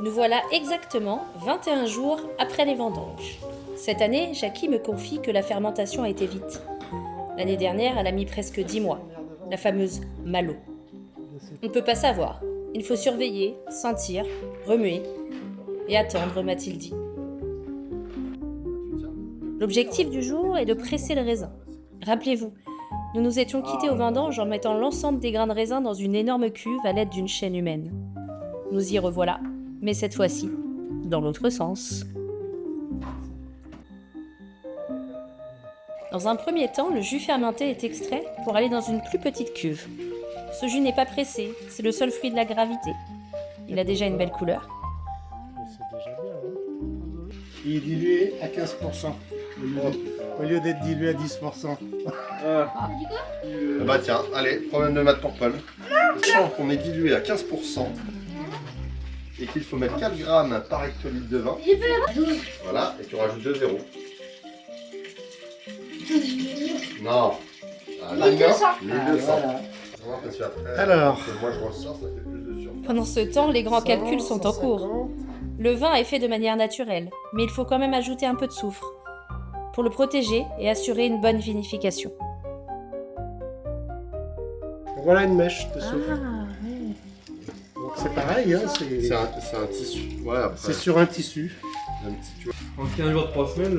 Nous voilà exactement 21 jours après les vendanges. Cette année, Jackie me confie que la fermentation a été vite. L'année dernière, elle a mis presque 10 mois, la fameuse malo. On ne peut pas savoir. Il faut surveiller, sentir, remuer et attendre, m'a-t-il dit. L'objectif du jour est de presser le raisin. Rappelez-vous, nous nous étions quittés aux vendanges en mettant l'ensemble des grains de raisin dans une énorme cuve à l'aide d'une chaîne humaine. Nous y revoilà, mais cette fois-ci, dans l'autre sens. Dans un premier temps, le jus fermenté est extrait pour aller dans une plus petite cuve. Ce jus n'est pas pressé, c'est le seul fruit de la gravité. Il a déjà une belle couleur. C'est déjà bien, hein. Il est dilué à 15%, au lieu d'être dilué à 10%. Bah tiens, allez, problème de maths pour Paul. Sachant qu'on est dilué à 15% et qu'il faut mettre 4 grammes par hectolitre de vin. Voilà, et tu rajoutes 2 zéros. Non. Ah, 1200. 1200. Parce qu'après, Alors. que moi je ressors, ça fait plus de surface. Pendant ce temps, les grands calculs sont en cours. Le vin est fait de manière naturelle, mais il faut quand même ajouter un peu de soufre pour le protéger et assurer une bonne vinification. Voilà une mèche de soufre. Donc c'est pareil, hein, C'est un tissu. Ouais, après. c'est sur un tissu. Un petit, tu vois, En 15 jours, 3 semaines,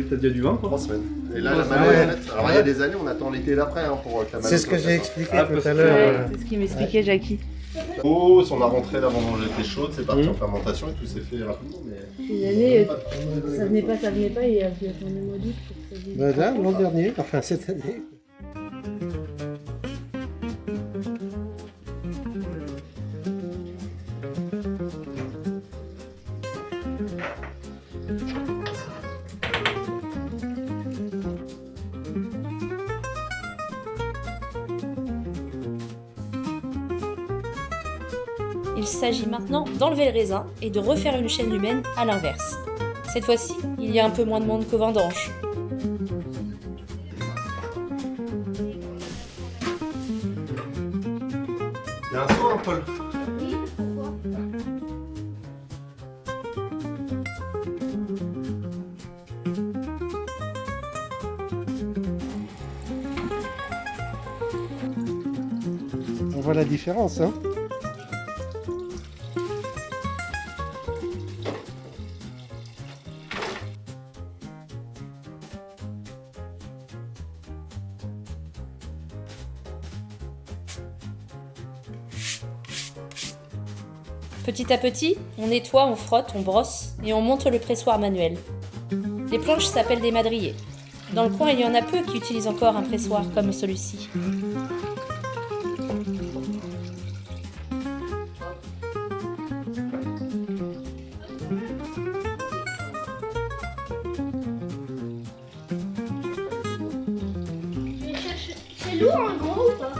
t'as déjà du vin, quoi. 3 semaines. Et là, Ouais, la c'est malo vrai. est faite. Alors il y a des années, on attend l'été d'après hein, pour que la malo C'est ce que soit j'ai faite, hein. expliqué Ah, tout parce à que- l'heure. Ouais, c'est ce qu'il m'expliquait Jackie. Oh, on a rentré la vendange était chaude, c'est parti Mhm. en fermentation et tout s'est fait rapidement. Mais... Une année, ça venait pas, et il a fallu attendre le mois d'août pour que ça vienne. Ben là, l'an dernier, enfin cette année. Il s'agit maintenant d'enlever le raisin et de refaire une chaîne humaine à l'inverse. Cette fois-ci, il y a un peu moins de monde qu'aux vendanges. Il y a un saut, hein, Paul. Oui, pourquoi? On voit la différence, hein. Petit à petit, on nettoie, on frotte, on brosse et on monte le pressoir manuel. Les planches s'appellent des madriers. Dans le coin, il y en a peu qui utilisent encore un pressoir comme celui-ci. C'est lourd en gros ou pas?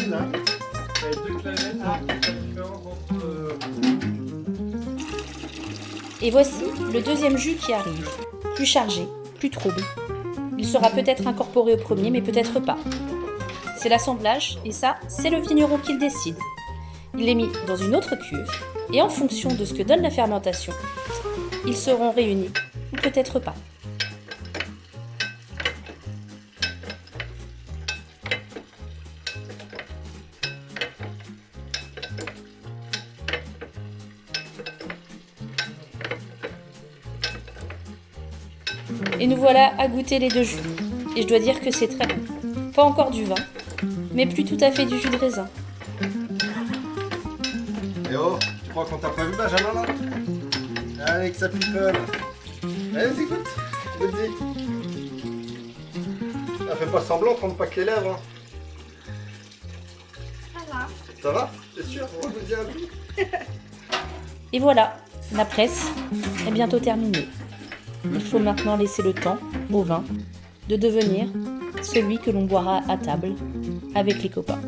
Là. Il y a 2 clavettes, la différence entre... Et voici le deuxième jus qui arrive. Plus chargé, plus trouble. Il sera peut-être incorporé au premier, mais peut-être pas. C'est l'assemblage, et ça, c'est le vigneron qui le décide. Il les mit dans une autre cuve, et en fonction de ce que donne la fermentation, ils seront réunis, ou peut-être pas. Et nous voilà à goûter les deux jus. Et je dois dire que c'est très bon. Pas encore du vin, mais plus tout à fait du jus de raisin. Et oh, tu crois qu'on t'a pas vu Benjamin là? Allez, que ça picole. Allez, écoute, je te le dis. Ah, fais pas semblant, prends pas que les lèvres. Hein. Ça va? T'es sûr? On va vous dire un peu. Et voilà, la presse est bientôt terminée. Il faut maintenant laisser le temps au vin de devenir celui que l'on boira à table avec les copains.